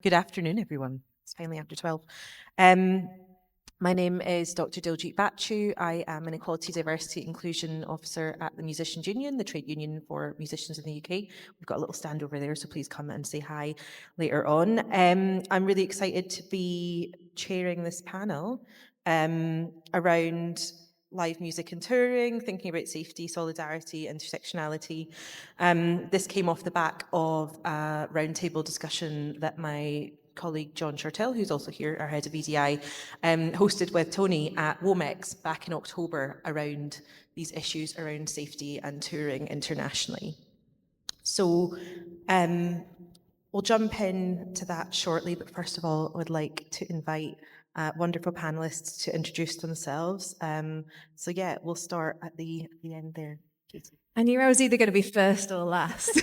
Good afternoon, everyone. It's finally after 12. My name is Dr. Diljeet Bhachu. I am an Equality, Diversity, Inclusion Officer at the Musicians Union, the trade union for musicians in the UK. We've got a little stand over there, so please come and say hi later on. I'm really excited to be chairing this panel around live music and touring, thinking about safety, solidarity, intersectionality. This came off the back of a roundtable discussion that my colleague John Shortell, who's also here, our head of EDI, hosted with Tony at Womex back in October around these issues around safety and touring internationally. So we'll jump into that shortly, but first of all, I would like to invite wonderful panelists to introduce themselves. So yeah, we'll start at the end there. Katie. I knew I was either going to be first or last.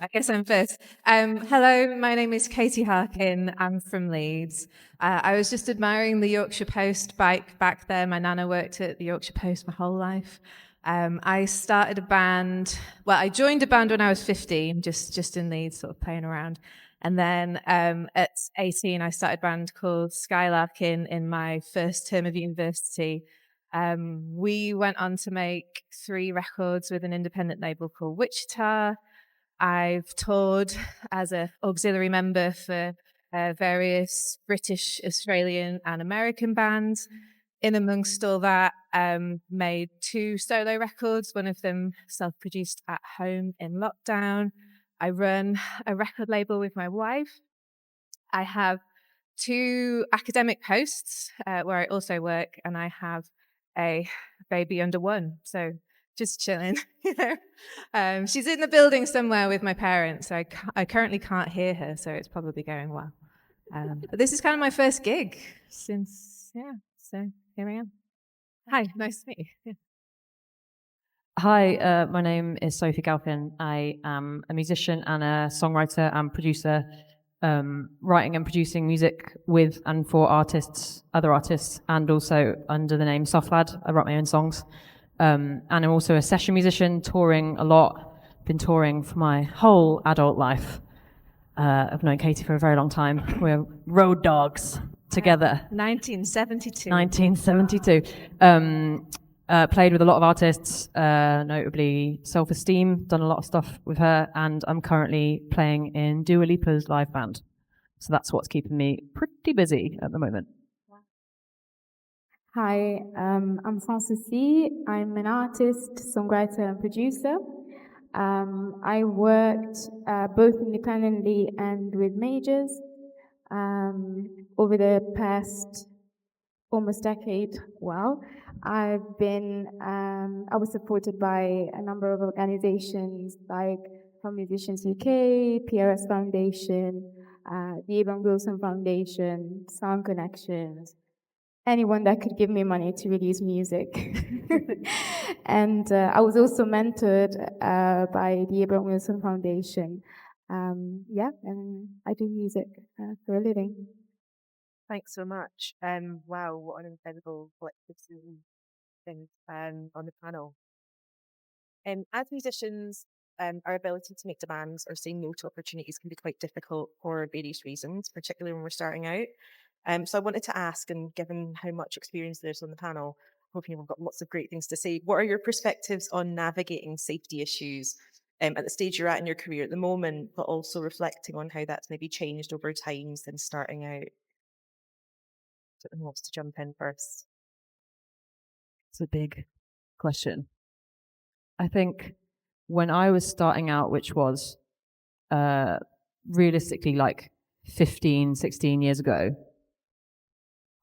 I guess I'm first. Hello, my name is Katie Harkin. I'm from Leeds. I was just admiring the Yorkshire Post bike back there. My nana worked at the Yorkshire Post my whole life. I started a band. Well, I joined a band when I was 15, just in Leeds, sort of playing around. And then at 18, I started a band called Skylarkin in my first term of university. We went on to make 3 records with an independent label called Wichita. I've toured as an auxiliary member for various British, Australian and American bands. In amongst all that, made 2 solo records, one of them self-produced at home in lockdown. I run a record label with my wife. I have 2 academic posts where I also work, and I have a baby under 1, so just chilling. She's in the building somewhere with my parents, so I currently can't hear her, so it's probably going well. But this is kind of my first gig since, so here I am. Hi, nice to meet you. Yeah. Hi, my name is Sophie Galpin. I am a musician and a songwriter and producer, writing and producing music with and for other artists, and also under the name Softlad. I write my own songs. And I'm also a session musician, touring a lot. Been touring for my whole adult life. I've known Katie for a very long time. We're road dogs together. 1972. 1972. Played with a lot of artists, notably Self-Esteem, done a lot of stuff with her, and I'm currently playing in Dua Lipa's live band. So that's what's keeping me pretty busy at the moment. Hi, I'm Soucis. I'm an artist, songwriter and producer. I worked both independently and with majors over the past almost decade. Wow. I was supported by a number of organizations like From Musicians UK, PRS Foundation, the Abraham Wilson Foundation, Sound Connections, anyone that could give me money to release music. And I was also mentored by the Abraham Wilson Foundation. And I do music for a living. Thanks so much. Wow, what an incredible collective thing on the panel. As musicians, our ability to make demands or say no to opportunities can be quite difficult for various reasons, particularly when we're starting out. So I wanted to ask, and given how much experience there's on the panel, hoping we've got lots of great things to say. What are your perspectives on navigating safety issues at the stage you're at in your career at the moment, but also reflecting on how that's maybe changed over time since starting out? Who wants to jump in first? It's a big question. I think when I was starting out, which was realistically like 15, 16 years ago,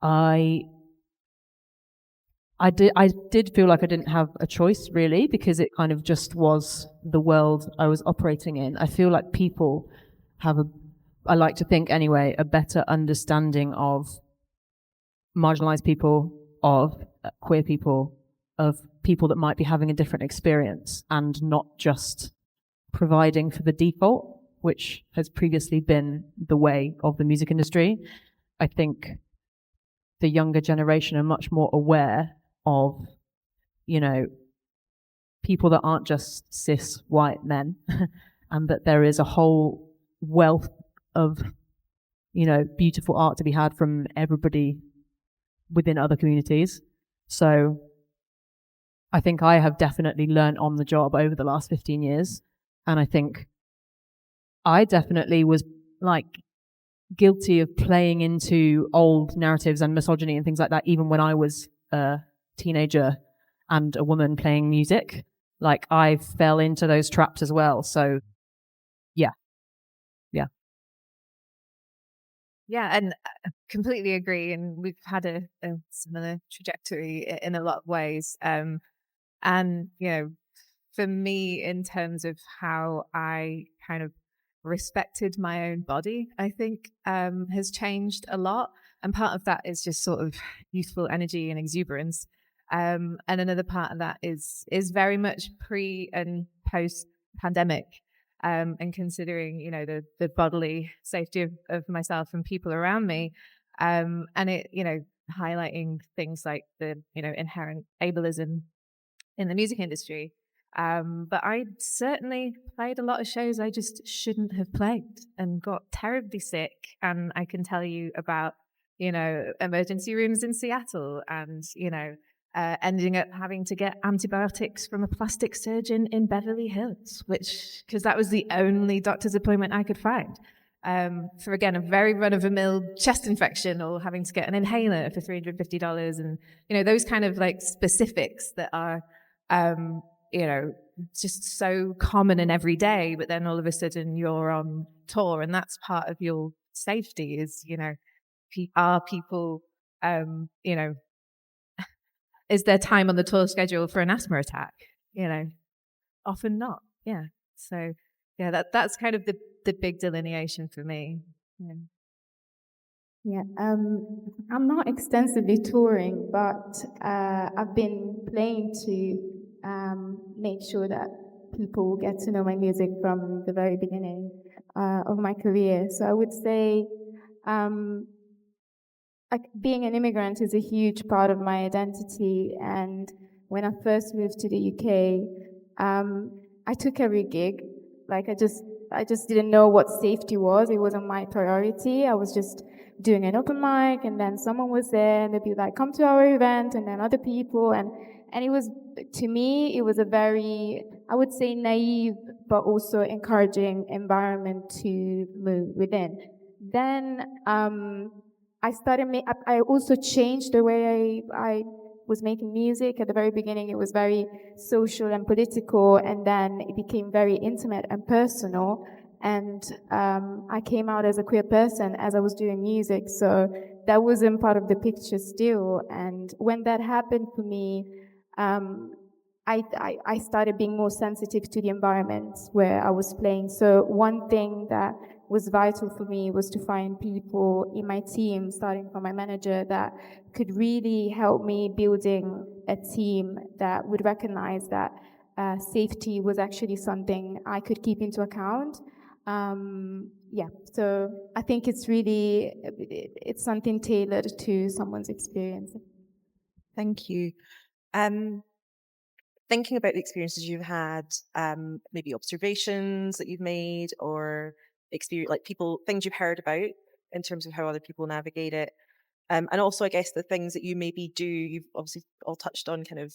I did feel like I didn't have a choice really, because it kind of just was the world I was operating in. I feel like people have I like to think anyway, a better understanding of marginalized people, of queer people, of people that might be having a different experience, and not just providing for the default, which has previously been the way of the music industry. I think the younger generation are much more aware of, people that aren't just cis white men, and that there is a whole wealth of beautiful art to be had from everybody within other communities. So I think I have definitely learned on the job over the last 15 years. And I think I definitely was like guilty of playing into old narratives and misogyny and things like that, even when I was a teenager and a woman playing music. Like, I fell into those traps as well. So yeah. Yeah, and I completely agree. And we've had a similar trajectory in a lot of ways. And, for me, in terms of how I kind of respected my own body, I think has changed a lot. And part of that is just sort of youthful energy and exuberance. And another part of that is very much pre and post pandemic. And considering, the bodily safety of myself and people around me, and it, highlighting things like the, inherent ableism in the music industry. But I certainly played a lot of shows I just shouldn't have played and got terribly sick. And I can tell you about, emergency rooms in Seattle and, ending up having to get antibiotics from a plastic surgeon in Beverly Hills, because that was the only doctor's appointment I could find. For, again, a very run-of-the-mill chest infection, or having to get an inhaler for $350. And, those kind of like specifics that are, just so common and everyday, but then all of a sudden you're on tour, and that's part of your safety is, are people, is there time on the tour schedule for an asthma attack? Often not. Yeah. So yeah, that's kind of the big delineation for me. Yeah, I'm not extensively touring, but I've been playing to make sure that people get to know my music from the very beginning of my career. So I would say like being an immigrant is a huge part of my identity. And when I first moved to the UK, I took every gig. Like, I just didn't know what safety was. It wasn't my priority. I was just doing an open mic, and then someone was there, and they'd be like, come to our event, and then other people. And it was, to me, it was a very, I would say, naive, but also encouraging environment to move within. Then I also changed the way I was making music. At the very beginning, it was very social and political, and then it became very intimate and personal. And I came out as a queer person as I was doing music, so that wasn't part of the picture still. And when that happened for me, I started being more sensitive to the environment where I was playing. So one thing that was vital for me was to find people in my team, starting from my manager, that could really help me building a team that would recognize that safety was actually something I could keep into account. So I think it's something tailored to someone's experience. Thank you. Thinking about the experiences you've had, maybe observations that you've made, or experience, like things you've heard about in terms of how other people navigate it. And also, I guess, the things that you maybe do, you've obviously all touched on kind of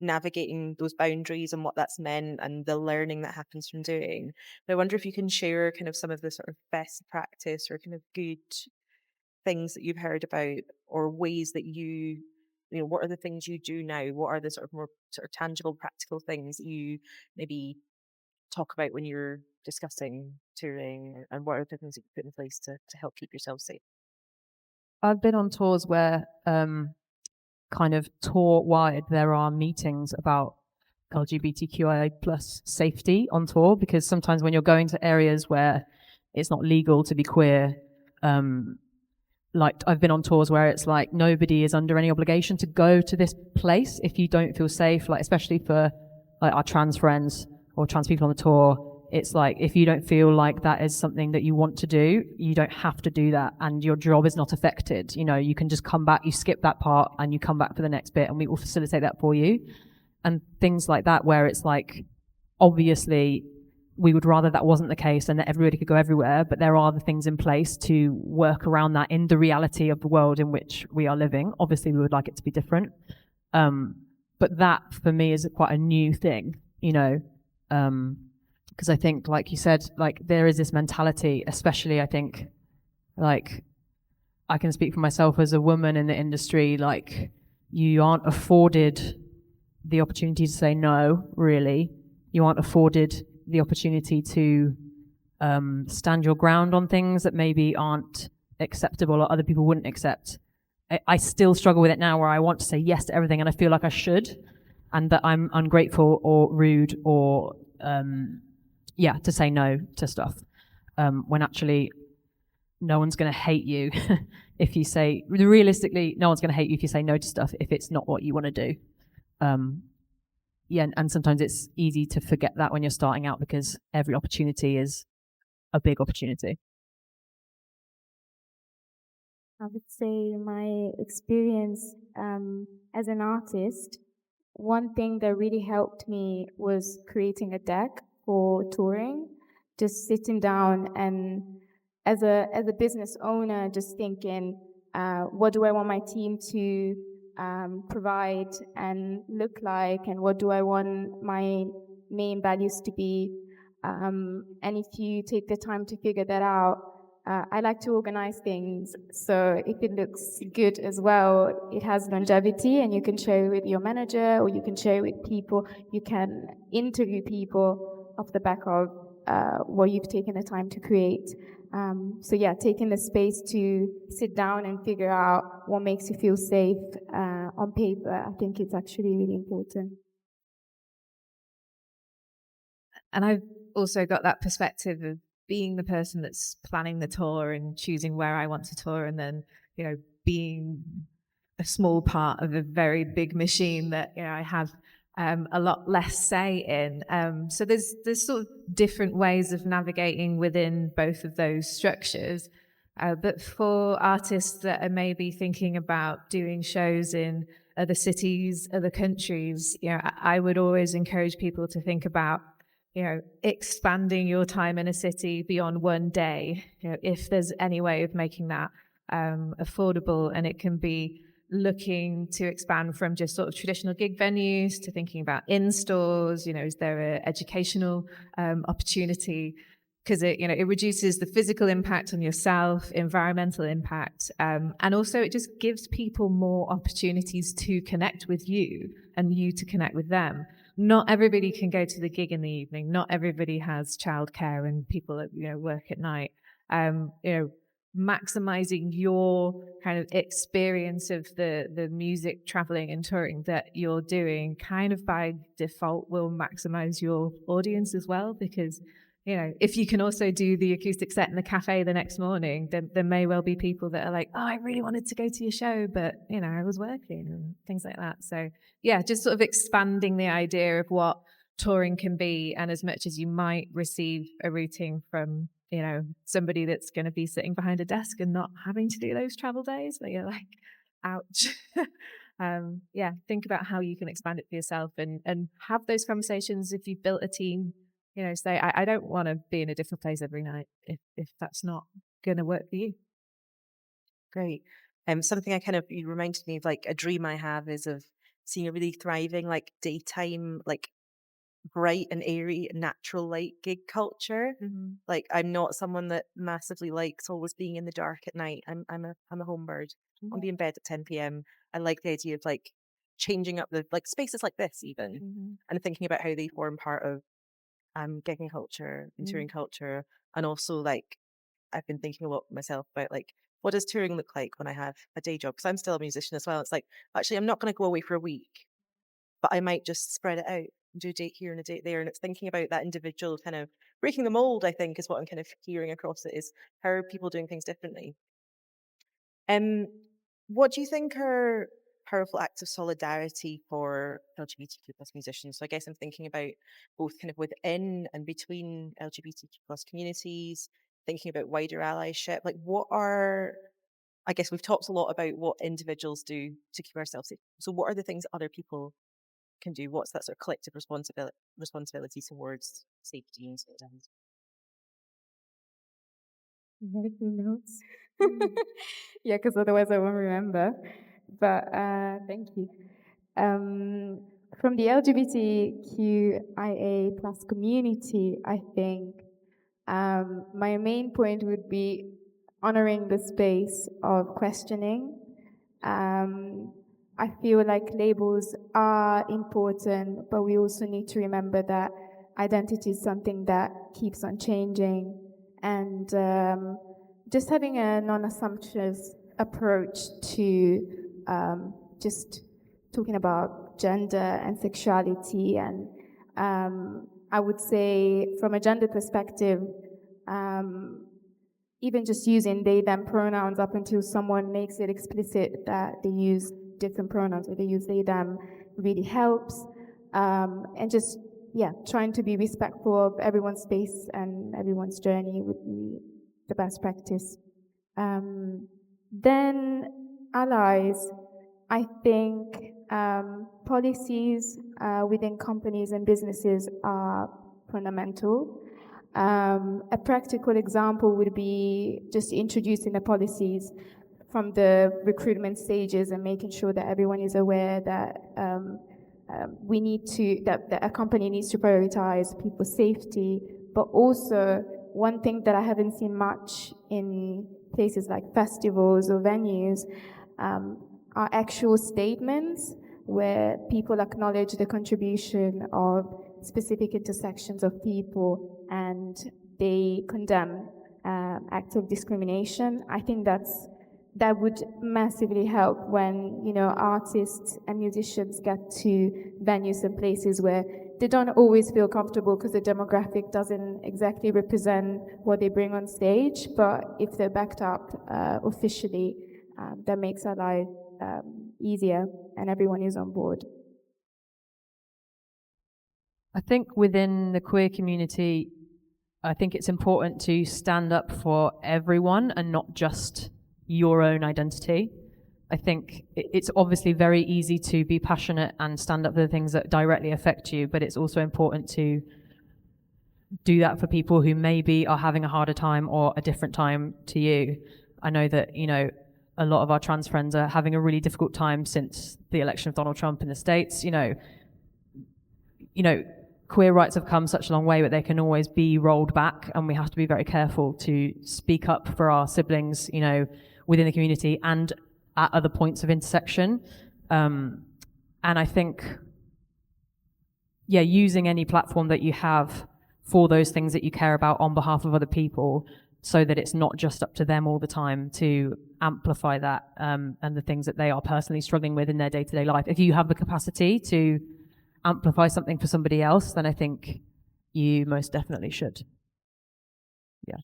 navigating those boundaries and what that's meant and the learning that happens from doing. But I wonder if you can share kind of some of the sort of best practice or kind of good things that you've heard about, or ways that what are the things you do now? What are the sort of more sort of tangible, practical things that you maybe talk about when you're discussing touring, and what are the things that you put in place to help keep yourself safe? I've been on tours where kind of tour-wide there are meetings about LGBTQIA plus safety on tour, because sometimes when you're going to areas where it's not legal to be queer, like I've been on tours where it's like nobody is under any obligation to go to this place if you don't feel safe, like especially for like our trans friends or trans people on the tour. It's like, if you don't feel like that is something that you want to do, you don't have to do that, and your job is not affected. You can just come back, you skip that part and you come back for the next bit, and we will facilitate that for you. And things like that, where it's like, obviously we would rather that wasn't the case and that everybody could go everywhere, but there are the things in place to work around that in the reality of the world in which we are living. Obviously, we would like it to be different. But that, for me, is quite a new thing, you know, because I think, like you said, like there is this mentality, especially I think, like, I can speak for myself as a woman in the industry, like, you aren't afforded the opportunity to say no, really. You aren't afforded the opportunity to stand your ground on things that maybe aren't acceptable or other people wouldn't accept. I still struggle with it now, where I want to say yes to everything and I feel like I should, and that I'm ungrateful or rude or to say no to stuff, when actually no one's going to hate you if you say, realistically, no one's going to hate you if you say no to stuff if it's not what you want to do. And sometimes it's easy to forget that when you're starting out, because every opportunity is a big opportunity. I would say my experience as an artist, one thing that really helped me was creating a deck for touring, just sitting down and as a business owner, just thinking, what do I want my team to provide and look like, and what do I want my main values to be. And if you take the time to figure that out, I like to organize things, so if it looks good as well, it has longevity, and you can share it with your manager, or you can share it with people. You can interview people off the back of what you've taken the time to create. Taking the space to sit down and figure out what makes you feel safe on paper, I think it's actually really important. And I've also got that perspective of being the person that's planning the tour and choosing where I want to tour, and then, you know, being a small part of a very big machine that, you know, I have a lot less say in. So there's sort of different ways of navigating within both of those structures. But for artists that are maybe thinking about doing shows in other cities, other countries, you know, I would always encourage people to think about, you know, expanding your time in a city beyond one day, you know, if there's any way of making that affordable. And it can be looking to expand from just sort of traditional gig venues to thinking about in-stores. You know, is there an educational opportunity? Because it reduces the physical impact on yourself, environmental impact, and also it just gives people more opportunities to connect with you and you to connect with them. Not everybody can go to the gig in the evening. Not everybody has childcare and people that, you know, work at night. Maximizing your kind of experience of the music, traveling and touring that you're doing kind of by default will maximize your audience as well, because, you know, if you can also do the acoustic set in the cafe the next morning, then there may well be people that are like, oh, I really wanted to go to your show, but, you know, I was working and things like that. So yeah, just sort of expanding the idea of what touring can be. And as much as you might receive a routing from, you know, somebody that's going to be sitting behind a desk and not having to do those travel days, but you're like, ouch. Think about how you can expand it for yourself and have those conversations. If you've built a team, you know, say, I don't want to be in a different place every night if that's not going to work for you. Great. Something you reminded me of, like, a dream I have is of seeing a really thriving, like, daytime, like, bright and airy natural light gig culture. Mm-hmm. Like, I'm not someone that massively likes always being in the dark at night. I'm a home bird. I'll be in bed at 10 p.m. I like the idea of, like, changing up the, like, spaces like this even, Mm-hmm. and thinking about how they form part of gigging culture and touring culture. And also, like, I've been thinking a lot myself about, like, what does touring look like when I have a day job? Because I'm still a musician as well. It's like, actually, I'm not going to go away for a week, but I might just spread it out and do a date here and a date there. And it's thinking about that individual kind of breaking the mold, I think, is what I'm kind of hearing across it, is how are people doing things differently. What do you think are powerful acts of solidarity for LGBTQ plus musicians? So I guess I'm thinking about both kind of within and between LGBTQ plus communities, thinking about wider allyship. Like, I guess we've talked a lot about what individuals do to keep ourselves safe. So what are the things other people can do? What's that sort of collective responsibility towards safety and citizens? Notes. Yeah, because otherwise I won't remember. But thank you. From the LGBTQIA plus community, I think my main point would be honoring the space of questioning. I feel like labels are important, but we also need to remember that identity is something that keeps on changing, and just having a non-assumptuous approach to just talking about gender and sexuality. And I would say from a gender perspective, even just using they, them pronouns up until someone makes it explicit that they use different pronouns or they use they, them really helps. And just, trying to be respectful of everyone's space and everyone's journey would be the best practice. Then allies, I think policies within companies and businesses are fundamental. A practical example would be just introducing the policies from the recruitment stages and making sure that everyone is aware that that a company needs to prioritize people's safety. But also, one thing that I haven't seen much in places like festivals or venues are actual statements where people acknowledge the contribution of specific intersections of people and they condemn acts of discrimination. I think that would massively help when, artists and musicians get to venues and places where they don't always feel comfortable because the demographic doesn't exactly represent what they bring on stage. But if they're backed up officially, that makes our life easier and everyone is on board. I think within the queer community, I think it's important to stand up for everyone and not just your own identity. I think it's obviously very easy to be passionate and stand up for the things that directly affect you, but it's also important to do that for people who maybe are having a harder time or a different time to you. I know that, a lot of our trans friends are having a really difficult time since the election of Donald Trump in the States. Queer rights have come such a long way, but they can always be rolled back, and we have to be very careful to speak up for our siblings, within the community and at other points of intersection. And I think, using any platform that you have for those things that you care about on behalf of other people, so that it's not just up to them all the time to amplify that and the things that they are personally struggling with in their day-to-day life. If you have the capacity to amplify something for somebody else, then I think you most definitely should. Yeah.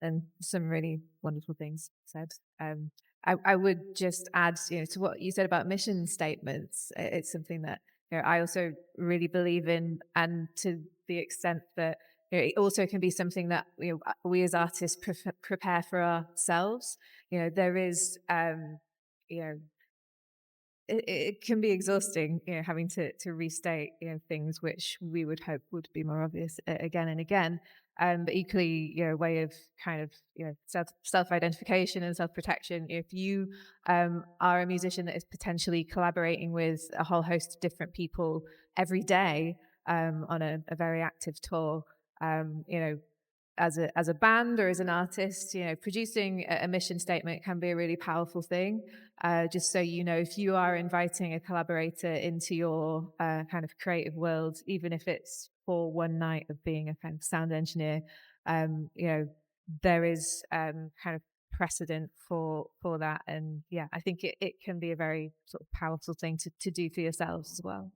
And some really wonderful things said. I would just add, to what you said about mission statements. It's something that I also really believe in, and to the extent that it also can be something that we as artists prepare for ourselves. There is, it can be exhausting, having to restate, things which we would hope would be more obvious again and again. But equally, a way of kind of, self-identification and self-protection. If you are a musician that is potentially collaborating with a whole host of different people every day on a very active tour, as a band or as an artist, producing a mission statement can be a really powerful thing. Just so if you are inviting a collaborator into your kind of creative world, even if it's for one night of being a kind of sound engineer, there is kind of precedent for that. And I think it can be a very sort of powerful thing to do for yourselves as well.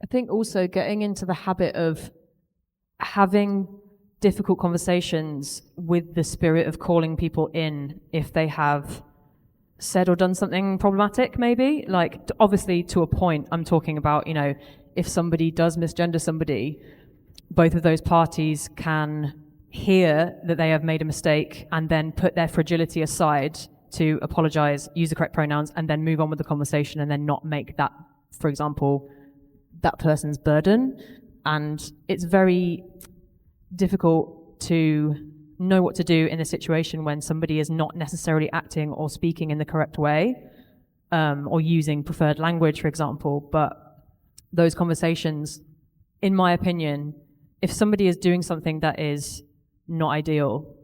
I think also getting into the habit of having difficult conversations with the spirit of calling people in if they have said or done something problematic, maybe. Like, obviously, to a point, I'm talking about, if somebody does misgender somebody, both of those parties can hear that they have made a mistake and then put their fragility aside to apologize, use the correct pronouns, and then move on with the conversation and then not make that, for example, that person's burden. And it's very difficult to know what to do in a situation when somebody is not necessarily acting or speaking in the correct way, or using preferred language, for example. But those conversations, in my opinion, if somebody is doing something that is not ideal,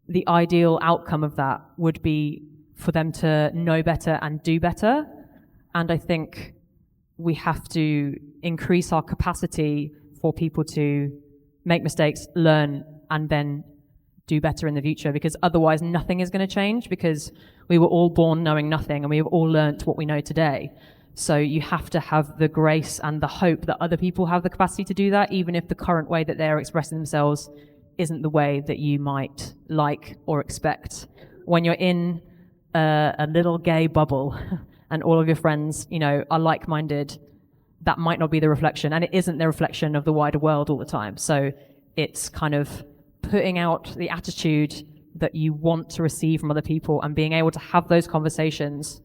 the ideal outcome of that would be for them to know better and do better. And I think we have to increase our capacity for people to make mistakes, learn, and then do better in the future, because otherwise nothing is going to change, because we were all born knowing nothing and we have all learnt what we know today. So you have to have the grace and the hope that other people have the capacity to do that, even if the current way that they're expressing themselves isn't the way that you might like or expect. When you're in a little gay bubble and all of your friends, are like-minded, that might not be the reflection, and it isn't the reflection of the wider world all the time. So it's kind of putting out the attitude that you want to receive from other people and being able to have those conversations,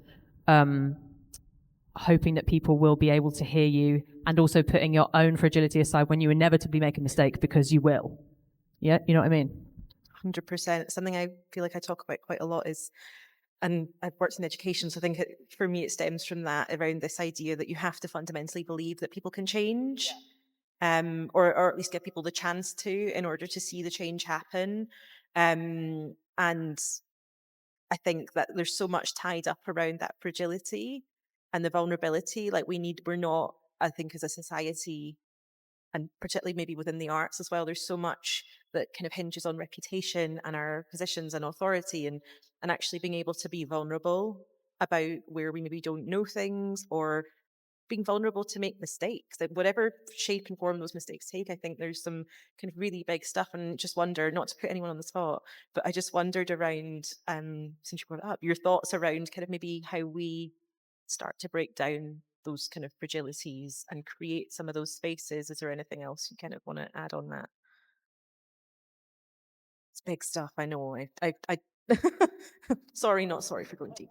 hoping that people will be able to hear you, and also putting your own fragility aside when you inevitably make a mistake, because you will. Yeah, you know what I mean? 100%. Something I feel like I talk about quite a lot is, and I've worked in education, so I think for me it stems from that, around this idea that you have to fundamentally believe that people can change, or at least give people the chance to, in order to see the change happen. And I think that there's so much tied up around that fragility and the vulnerability. Like we're not, I think as a society, and particularly maybe within the arts as well, there's so much that kind of hinges on reputation and our positions and authority, and actually being able to be vulnerable about where we maybe don't know things, or being vulnerable to make mistakes, that whatever shape and form those mistakes take. I think there's some kind of really big stuff, and just wonder, not to put anyone on the spot, but I just wondered around, since you brought it up, your thoughts around kind of maybe how we start to break down those kind of fragilities and create some of those spaces. Is there anything else you kind of want to add on that? It's big stuff, I know. I sorry, not sorry for going deep.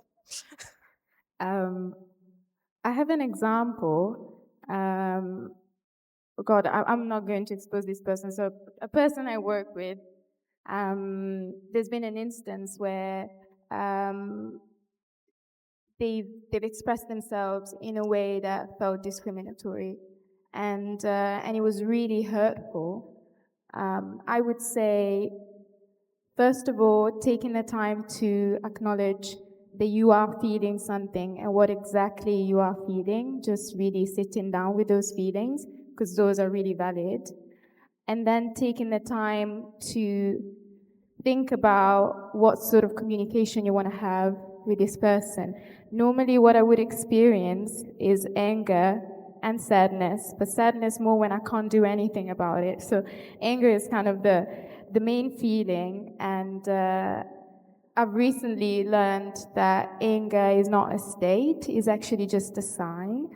I have an example. God, I'm not going to expose this person. So a person I work with, there's been an instance where they've expressed themselves in a way that felt discriminatory, and it was really hurtful. I would say, first of all, taking the time to acknowledge that you are feeling something and what exactly you are feeling, just really sitting down with those feelings, because those are really valid. And then taking the time to think about what sort of communication you want to have with this person. Normally what I would experience is anger and sadness, but sadness more when I can't do anything about it. So anger is kind of the main feeling, and I've recently learned that anger is not a state, it's actually just a sign,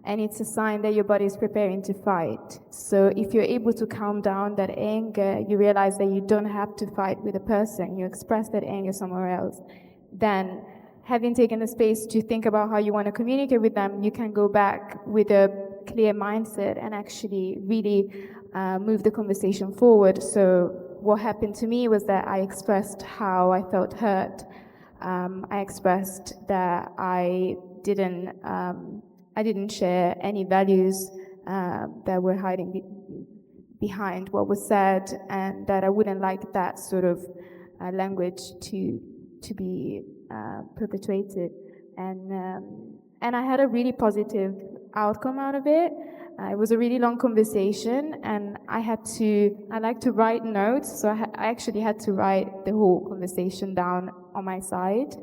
and it's a sign that your body is preparing to fight. So if you're able to calm down that anger, you realize that you don't have to fight with a person, you express that anger somewhere else. Then, having taken the space to think about how you want to communicate with them, you can go back with a clear mindset and actually really move the conversation forward. So what happened to me was that I expressed how I felt hurt. I expressed that I didn't share any values that were hiding behind what was said, and that I wouldn't like that sort of language to be perpetuated. And I had a really positive outcome out of it. It was a really long conversation, and I like to write notes, so I actually had to write the whole conversation down on my side.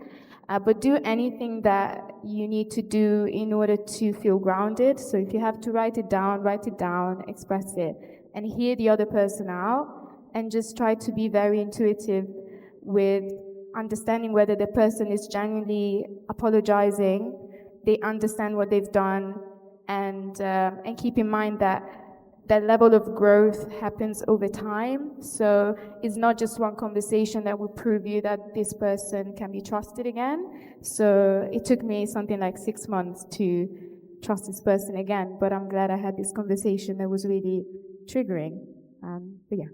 But do anything that you need to do in order to feel grounded. So if you have to write it down, express it, and hear the other person out, and just try to be very intuitive with understanding whether the person is genuinely apologizing, they understand what they've done, and keep in mind that that level of growth happens over time. So it's not just one conversation that will prove you that this person can be trusted again. So it took me something like 6 months to trust this person again. But I'm glad I had this conversation that was really triggering. But yeah.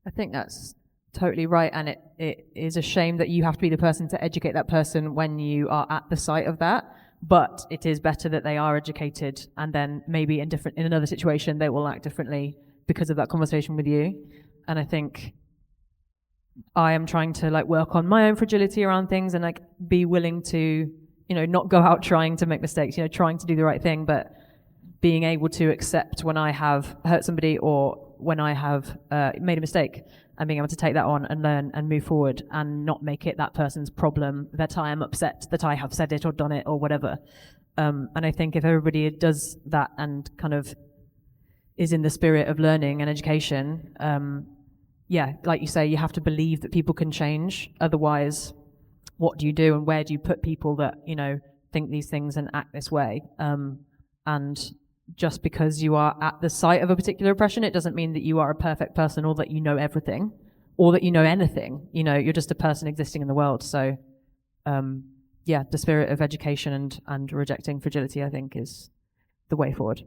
I think that's totally right, and it is a shame that you have to be the person to educate that person when you are at the site of that. But it is better that they are educated, and then maybe in another situation they will act differently because of that conversation with you. And I think I am trying to like work on my own fragility around things and like be willing to, you know, not go out trying to make mistakes, you know, trying to do the right thing, but being able to accept when I have hurt somebody or when I have made a mistake, and being able to take that on and learn and move forward and not make it that person's problem that I am upset that I have said it or done it or whatever. And I think if everybody does that and kind of is in the spirit of learning and education, yeah, like you say, you have to believe that people can change. Otherwise, what do you do and where do you put people that, you know, think these things and act this way? And just because you are at the site of a particular oppression, it doesn't mean that you are a perfect person or that you know everything or that you know anything. You know, you're just a person existing in the world. So, yeah, the spirit of education and rejecting fragility, I think, is the way forward.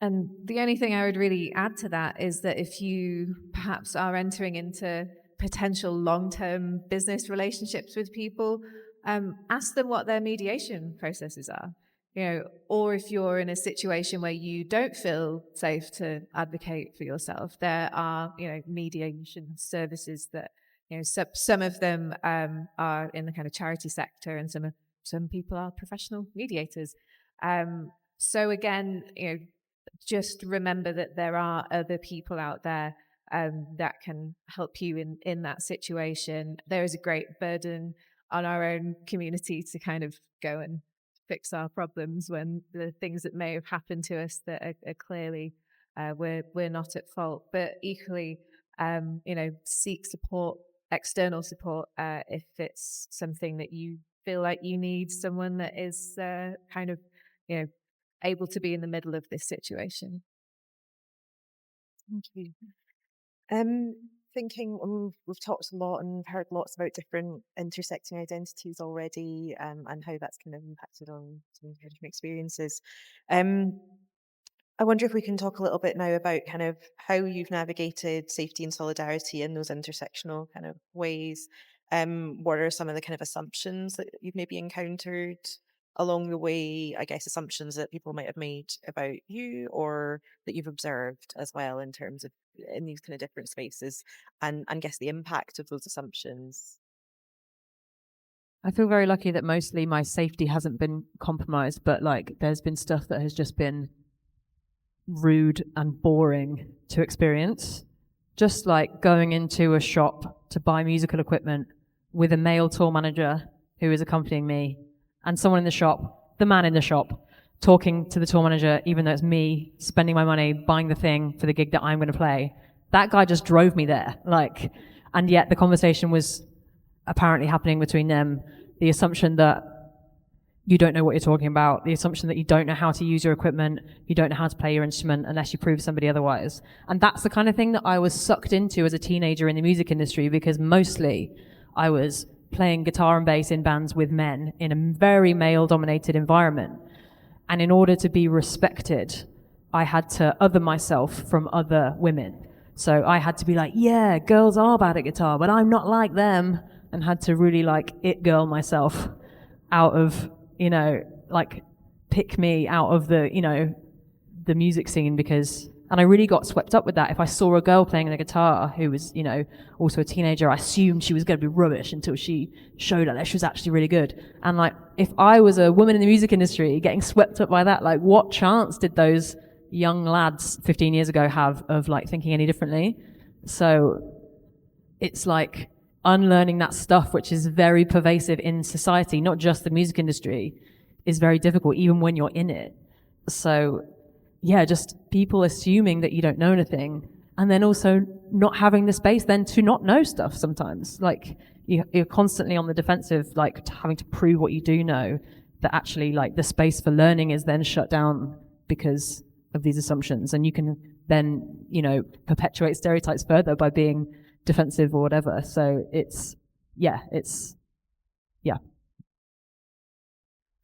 And the only thing I would really add to that is that if you perhaps are entering into potential long-term business relationships with people, ask them what their mediation processes are. You know, or if you're in a situation where you don't feel safe to advocate for yourself, there are, you know, mediation services that, you know, some of them are in the kind of charity sector, and some people are professional mediators. So again, you know, just remember that there are other people out there that can help you in that situation. There is a great burden on our own community to kind of go and fix our problems when the things that may have happened to us that are clearly we're not at fault. But equally, you know, seek support, external support, if it's something that you feel like you need someone that is kind of, you know, able to be in the middle of this situation. Thank you. Thinking we've talked a lot and heard lots about different intersecting identities already, and how that's kind of impacted on some of your different experiences. I wonder if we can talk a little bit now about kind of how you've navigated safety and solidarity in those intersectional kind of ways. What are some of the kind of assumptions that you've maybe encountered along the way? I guess assumptions that people might have made about you or that you've observed as well in terms of in these kind of different spaces, and guess the impact of those assumptions. I feel very lucky that mostly my safety hasn't been compromised, but like there's been stuff that has just been rude and boring to experience. Just like going into a shop to buy musical equipment with a male tour manager who is accompanying me, and someone in the shop, the man in the shop, talking to the tour manager, even though it's me spending my money buying the thing for the gig that I'm going to play. That guy just drove me there. Like, and yet the conversation was apparently happening between them. The assumption that you don't know what you're talking about, the assumption that you don't know how to use your equipment, you don't know how to play your instrument unless you prove somebody otherwise. And that's the kind of thing that I was sucked into as a teenager in the music industry, because mostly I was playing guitar and bass in bands with men in a very male-dominated environment. And in order to be respected, I had to other myself from other women. So I had to be like, yeah, girls are bad at guitar, but I'm not like them, and had to really like it girl myself out of, you know, like pick me out of the, you know, the music scene, because, and I really got swept up with that. If I saw a girl playing the guitar who was, you know, also a teenager, I assumed she was going to be rubbish until she showed her that she was actually really good. And like, if I was a woman in the music industry getting swept up by that, like what chance did those young lads 15 years ago have of like thinking any differently? So it's like unlearning that stuff, which is very pervasive in society, not just the music industry, is very difficult even when you're in it. So yeah, just people assuming that you don't know anything, and then also not having the space then to not know stuff sometimes. Like you're constantly on the defensive, like having to prove what you do know, that actually like the space for learning is then shut down because of these assumptions. And you can then, you know, perpetuate stereotypes further by being defensive or whatever. So it's.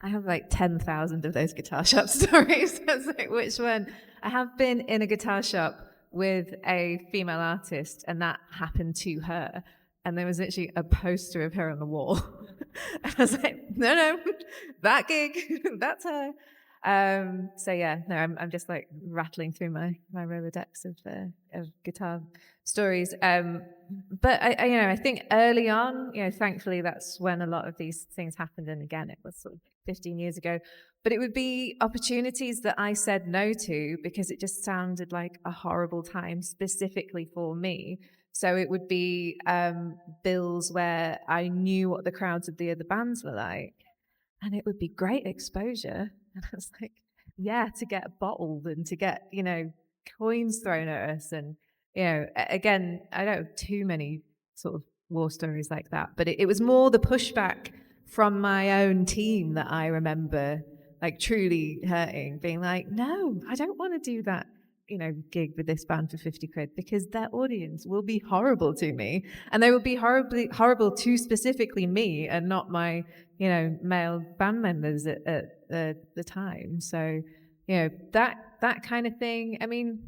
I have like 10,000 of those guitar shop stories. That's like, which one? I have been in a guitar shop with a female artist, and that happened to her. And there was literally a poster of her on the wall. And I was like, no, that gig, that's her. So yeah, no, I'm just like rattling through my Rolodex of guitar stories. But I think early on, thankfully that's when a lot of these things happened. And again, it was sort of 15 years ago. But it would be opportunities that I said no to because it just sounded like a horrible time specifically for me. So it would be bills where I knew what the crowds of the other bands were like, and it would be great exposure. And I was like, yeah, to get bottled and to get, coins thrown at us. And, again, I don't have too many sort of war stories like that, but it was more the pushback from my own team that I remember like truly hurting, being like, no, I don't want to do that gig with this band for 50 quid because their audience will be horrible to me, and they will be horrible to specifically me and not my male band members at the time. So that kind of thing. I mean,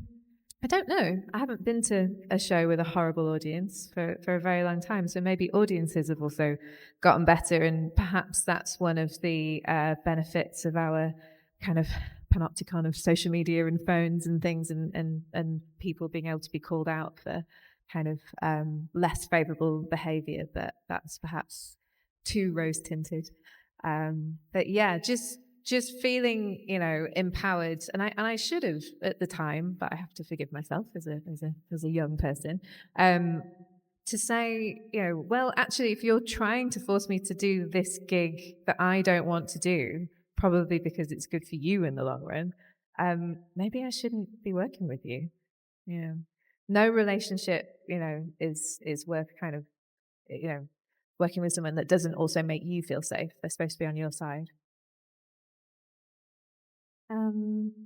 I don't know, I haven't been to a show with a horrible audience for a very long time, so maybe audiences have also gotten better, and perhaps that's one of the benefits of our kind of panopticon of social media and phones and things, and people being able to be called out for kind of less favourable behaviour, but that's perhaps too rose-tinted. But yeah, just feeling, empowered, and I should have at the time, but I have to forgive myself as a young person, to say, well, actually, if you're trying to force me to do this gig that I don't want to do, probably because it's good for you in the long run, maybe I shouldn't be working with you. No relationship, is worth kind of, working with someone that doesn't also make you feel safe. They're supposed to be on your side.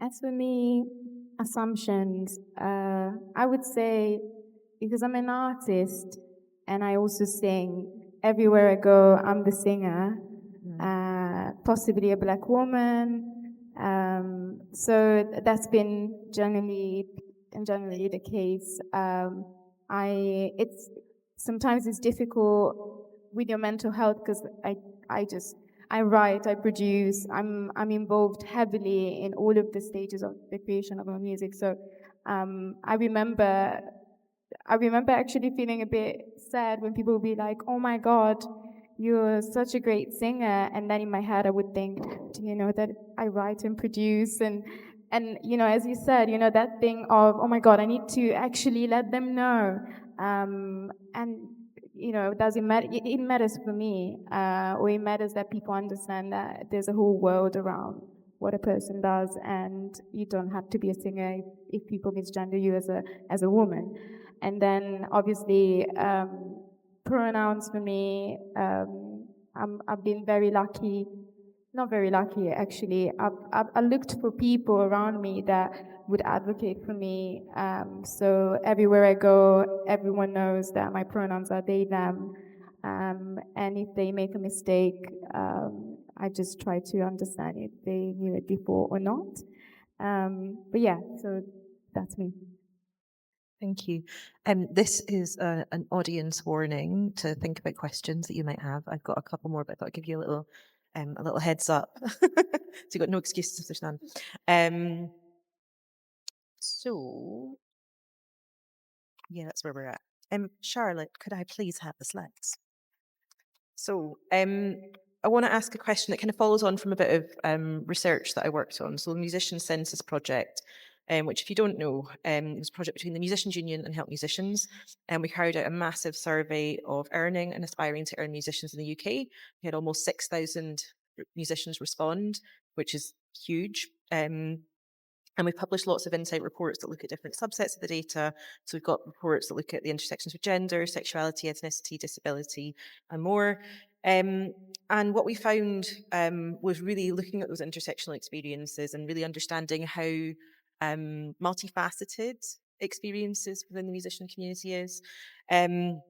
As for me, assumptions, I would say, because I'm an artist and I also sing, everywhere I go, I'm the singer, possibly a black woman. So that's been generally the case. Sometimes it's difficult with your mental health because I write, I produce, I'm involved heavily in all of the stages of the creation of our music. So I remember actually feeling a bit sad when people would be like, oh my God, you're such a great singer. And then in my head I would think, do you know that I write and produce? And as you said, that thing of, oh my God, I need to actually let them know. And does it matter? It matters for me, or it matters that people understand that there's a whole world around what a person does, and you don't have to be a singer if people misgender you as a woman. And then obviously pronouns for me. I've been very lucky. Not very lucky, actually. I looked for people around me that would advocate for me. So everywhere I go, everyone knows that my pronouns are they, them. And if they make a mistake, I just try to understand if they knew it before or not. But yeah, so that's me. Thank you. This is an audience warning to think about questions that you might have. I've got a couple more, but I thought I'd give you a little heads up. So you've got no excuses if there's none. So yeah, that's where we're at. Charlotte, could I please have the slides? So I want to ask a question that kind of follows on from a bit of research that I worked on. So the Musician Census Project, which, if you don't know, was a project between the Musicians Union and Help Musicians. And we carried out a massive survey of earning and aspiring to earn musicians in the UK. We had almost 6,000 musicians respond, which is huge. And we've published lots of insight reports that look at different subsets of the data. So we've got reports that look at the intersections of gender, sexuality, ethnicity, disability, and more. And what we found was really looking at those intersectional experiences and really understanding how multifaceted experiences within the musician community is. And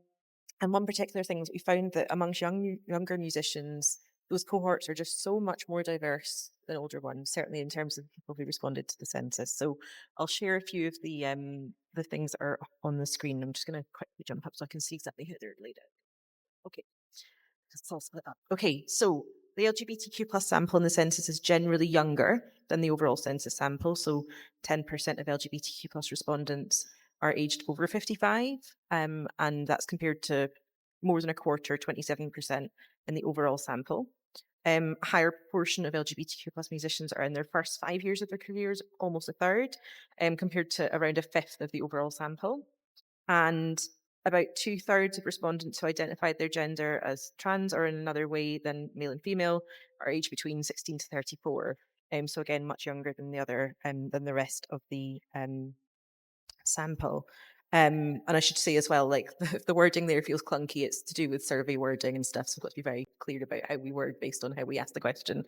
one particular thing is we found that amongst younger musicians, those cohorts are just so much more diverse than older ones, certainly in terms of people who responded to the census. So I'll share a few of the things that are up on the screen. I'm just going to quickly jump up so I can see exactly how they're laid out. Okay, it's all split up. Okay, so the LGBTQ plus sample in the census is generally younger than the overall census sample. So 10% of LGBTQ plus respondents are aged over 55, and that's compared to more than a quarter, 27% in the overall sample. A higher proportion of LGBTQ plus musicians are in their first 5 years of their careers, almost a third, compared to around a fifth of the overall sample. And about 2/3 of respondents who identified their gender as trans or in another way than male and female are aged between 16 to 34. So again, much younger than the rest of the sample. And I should say as well, like if the wording there feels clunky, it's to do with survey wording and stuff. So we've got to be very clear about how we word based on how we ask the question.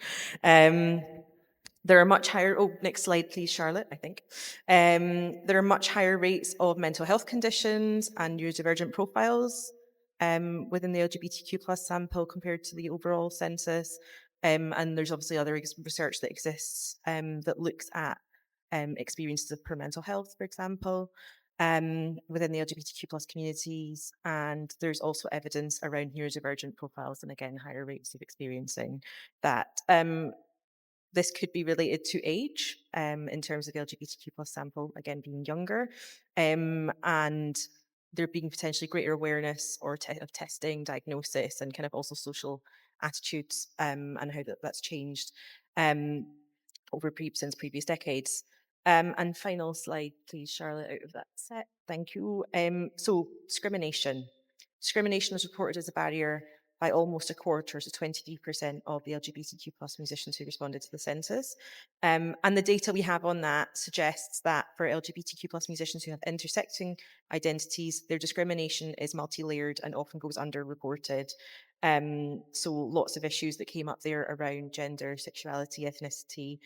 There are much higher, next slide, please, Charlotte, I think. There are much higher rates of mental health conditions and neurodivergent profiles within the LGBTQ plus sample compared to the overall census. And there's obviously other research that exists that looks at experiences of poor mental health, for example, within the LGBTQ plus communities. And there's also evidence around neurodivergent profiles and again, higher rates of experiencing that. This could be related to age in terms of the LGBTQ plus sample, again, being younger, and there being potentially greater awareness or of testing, diagnosis, and kind of also social attitudes and how that's changed since previous decades. And final slide, please, Charlotte, out of that set. Thank you. So discrimination. Discrimination is reported as a barrier by almost a quarter, so 23% of the LGBTQ plus musicians who responded to the census. And the data we have on that suggests that for LGBTQ plus musicians who have intersecting identities, their discrimination is multi-layered and often goes underreported. So lots of issues that came up there around gender, sexuality, ethnicity,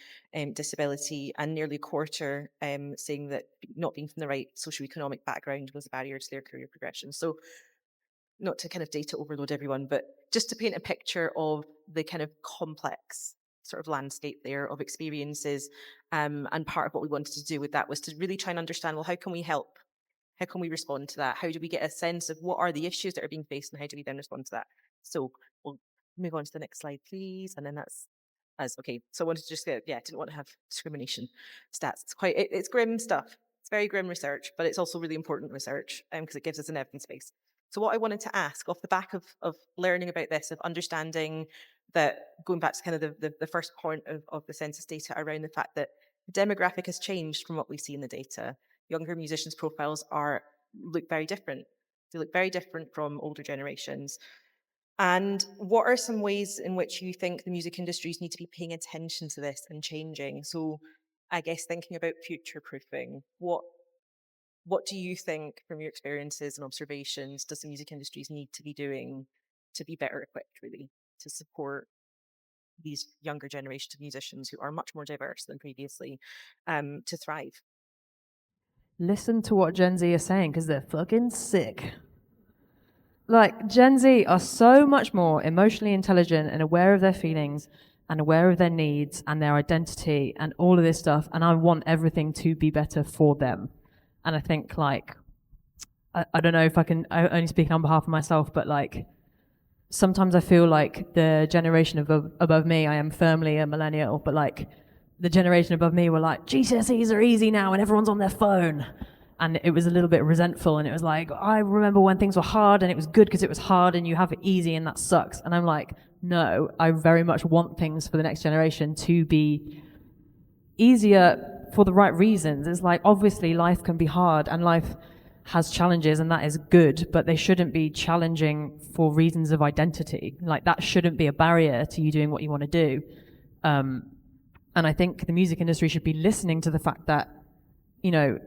disability, and nearly a quarter saying that not being from the right socioeconomic background was a barrier to their career progression. So not to kind of data overload everyone, but just to paint a picture of the kind of complex sort of landscape there of experiences. And part of what we wanted to do with that was to really try and understand, well, how can we help? How can we respond to that? How do we get a sense of what are the issues that are being faced and how do we then respond to that? So we'll move on to the next slide, please. And then that's as okay. So I wanted to just didn't want to have discrimination stats. It's grim stuff. It's very grim research, but it's also really important research because it gives us an evidence base. So what I wanted to ask off the back of learning about this, of understanding that, going back to kind of the first point of the census data around the fact that the demographic has changed from what we see in the data. Younger musicians' profiles look very different. They look very different from older generations. And what are some ways in which you think the music industries need to be paying attention to this and changing? So I guess thinking about future-proofing, what do you think from your experiences and observations does the music industries need to be doing to be better equipped, really, to support these younger generations of musicians who are much more diverse than previously to thrive? Listen to what Gen Z are saying because they're fucking sick. Like, Gen Z are so much more emotionally intelligent and aware of their feelings and aware of their needs and their identity and all of this stuff. And I want everything to be better for them. And I think, like, I don't know if I only speak on behalf of myself, but like, sometimes I feel like the generation above me, I am firmly a millennial, but like, the generation above me were like, GCSEs are easy now and everyone's on their phone. And it was a little bit resentful, and it was like, I remember when things were hard and it was good because it was hard and you have it easy and that sucks. And I'm like, no, I very much want things for the next generation to be easier for the right reasons. It's like, obviously life can be hard and life has challenges and that is good, but they shouldn't be challenging for reasons of identity. Like, that shouldn't be a barrier to you doing what you want to do. And I think the music industry should be listening to the fact that, you know,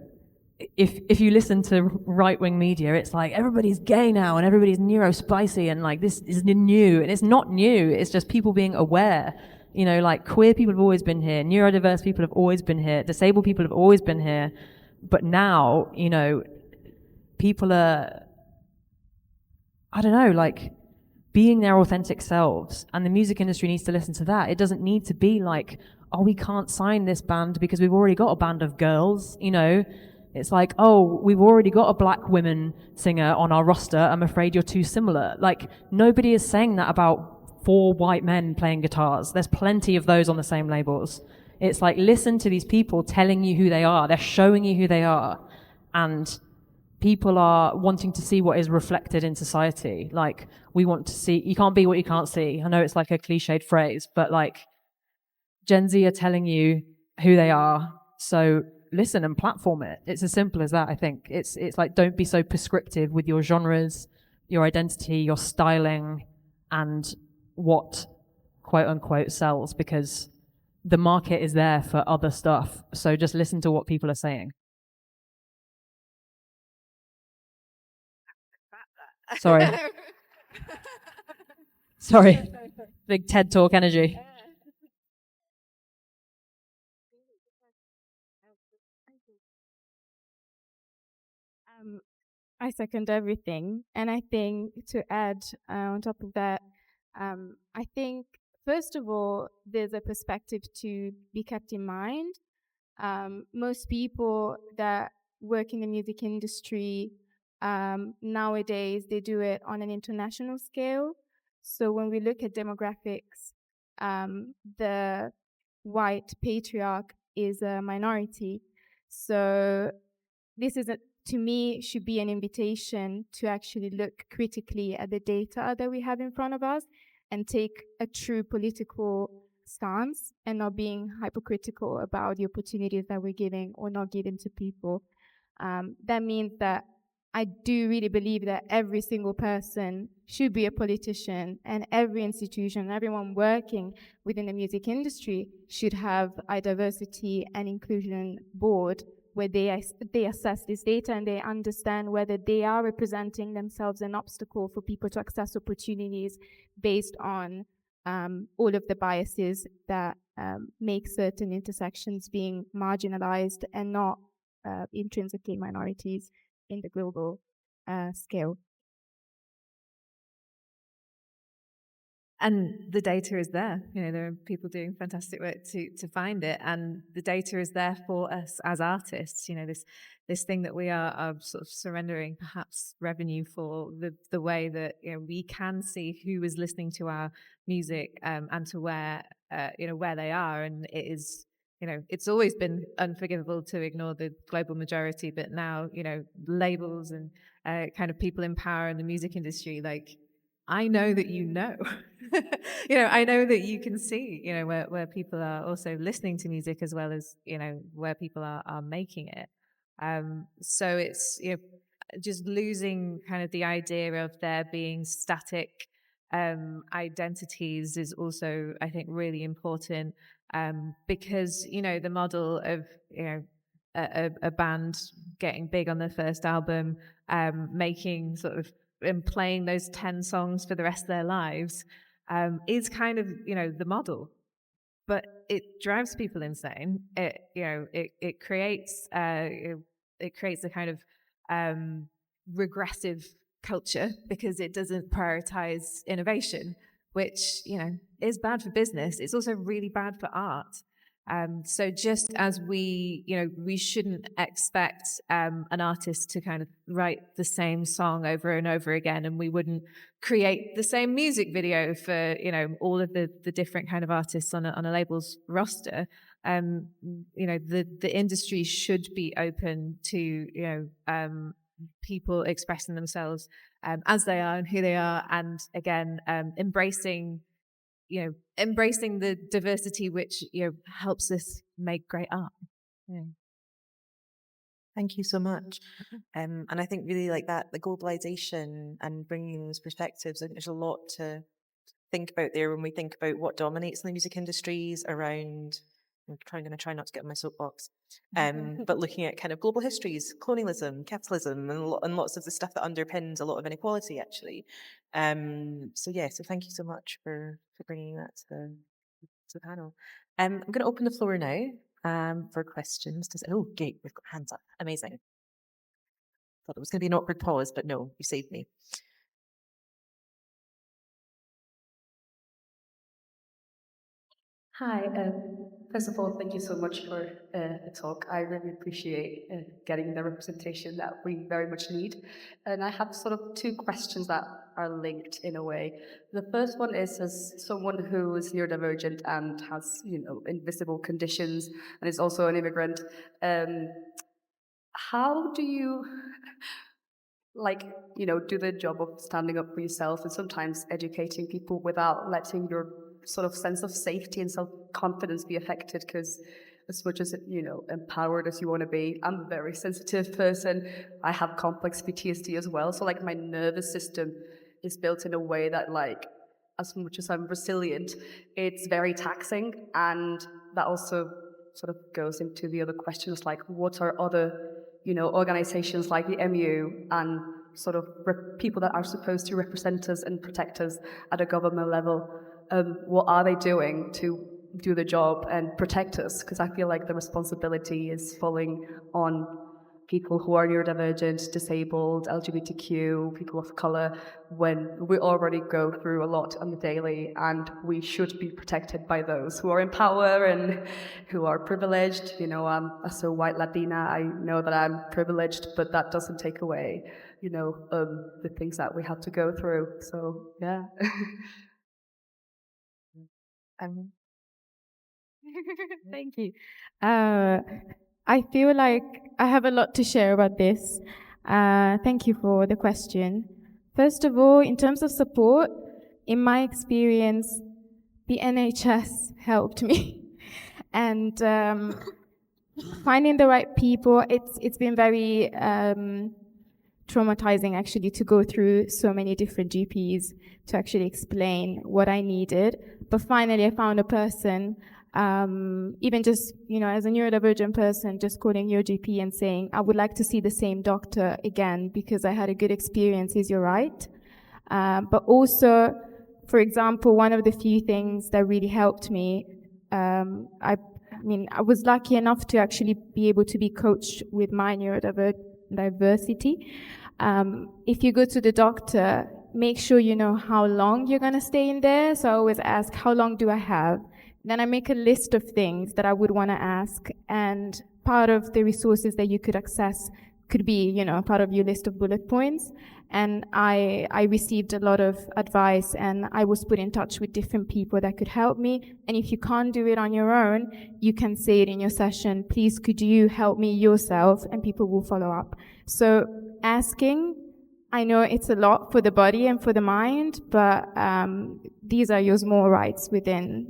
if you listen to right-wing media, it's like everybody's gay now and everybody's neurospicy and like this is new, and it's not new. It's just people being aware. You know, like, queer people have always been here, neurodiverse people have always been here, disabled people have always been here, but now, you know, people are, I don't know, like, being their authentic selves. And the music industry needs to listen to that. It doesn't need to be like, oh, we can't sign this band because we've already got a band of girls, you know. It's like, oh, we've already got a black women singer on our roster. I'm afraid you're too similar. Like, nobody is saying that about 4 white men playing guitars. There's plenty of those on the same labels. It's like, listen to these people telling you who they are. They're showing you who they are. And people are wanting to see what is reflected in society. Like, we want to see, you can't be what you can't see. I know it's like a cliched phrase, but like, Gen Z are telling you who they are. So listen and platform it. It's as simple as that, I think. It's like, don't be so prescriptive with your genres, your identity, your styling, and what quote unquote sells, because the market is there for other stuff. So just listen to what people are saying. Sorry. Sorry. Big TED Talk energy. I second everything. And I think to add on top of that, I think, first of all, there's a perspective to be kept in mind. Most people that work in the music industry nowadays, they do it on an international scale. So when we look at demographics, the white patriarch is a minority. So this is, to me, should be an invitation to actually look critically at the data that we have in front of us and take a true political stance and not being hypocritical about the opportunities that we're giving or not giving to people. That means that I do really believe that every single person should be a politician, and every institution, everyone working within the music industry should have a diversity and inclusion board where they assess this data and they understand whether they are representing themselves an obstacle for people to access opportunities based on all of the biases that make certain intersections being marginalized and not intrinsically minorities in the global scale. And the data is there. You know, there are people doing fantastic work to find it, and the data is there for us as artists. You know, this thing that we are sort of surrendering perhaps revenue for, the way that, you know, we can see who is listening to our music and to where where they are, and it is. You know, it's always been unforgivable to ignore the global majority, but now, you know, labels and kind of people in power in the music industry, like, I know that you know. You know, I know that you can see, you know, where people are also listening to music as well as, you know, where people are making it. So it's, you know, just losing kind of the idea of there being static identities is also, I think, really important, because, you know, the model of, you know, a band getting big on their first album, making sort of and playing those 10 songs for the rest of their lives is kind of, you know, the model. But it drives people insane. It, you know, it creates a kind of regressive culture because it doesn't prioritize innovation, which, you know, is bad for business. It's also really bad for art. So just as we, you know, we shouldn't expect an artist to kind of write the same song over and over again, and we wouldn't create the same music video for, you know, all of the different kind of artists on a label's roster. You know, the industry should be open to, you know, people expressing themselves as they are and who they are, and again, embracing the diversity which, you know, helps us make great art. Yeah. Thank you so much. And I think really like that, the globalization and bringing those perspectives, I think there's a lot to think about there when we think about what dominates in the music industries around, I'm going to try not to get on my soapbox, but looking at kind of global histories, colonialism, capitalism, and lots of the stuff that underpins a lot of inequality, actually. So thank you so much for bringing that to the panel. I'm going to open the floor now for questions. Great, we've got hands up. Amazing. Thought it was going to be an awkward pause, but no, you saved me. Hi. First of all, thank you so much for the talk. I really appreciate getting the representation that we very much need. And I have sort of two questions that are linked in a way. The first one is, as someone who is neurodivergent and has, invisible conditions and is also an immigrant, how do you do the job of standing up for yourself and sometimes educating people without letting your sort of sense of safety and self-confidence be affected? Because as much as, empowered as you want to be, I'm a very sensitive person. I have complex PTSD as well. So my nervous system is built in a way that as much as I'm resilient, it's very taxing. And that also sort of goes into the other questions, like what are other organizations like the MU and sort of people that are supposed to represent us and protect us at a government level, what are they doing to do the job and protect us? Because I feel like the responsibility is falling on people who are neurodivergent, disabled, LGBTQ, people of color, when we already go through a lot on the daily, and we should be protected by those who are in power and who are privileged. As a white Latina, I know that I'm privileged, but that doesn't take away, the things that we have to go through. So, yeah. Thank you. I feel like I have a lot to share about this. Thank you for the question. First of all, in terms of support, in my experience, the NHS helped me. And finding the right people, it's been very traumatizing actually to go through so many different GPs to actually explain what I needed. But finally I found a person, even just, as a neurodivergent person, just calling your GP and saying, I would like to see the same doctor again because I had a good experience, is you're right. But also, for example, one of the few things that really helped me, I was lucky enough to actually be able to be coached with my neurodiversity. If you go to the doctor, make sure you know how long you're going to stay in there. So I always ask, how long do I have? Then I make a list of things that I would want to ask, and part of the resources that you could access could be, part of your list of bullet points. And I received a lot of advice, and I was put in touch with different people that could help me. And if you can't do it on your own, you can say it in your session, please could you help me yourself, and people will follow up. So asking, I know it's a lot for the body and for the mind, but these are your small rights within,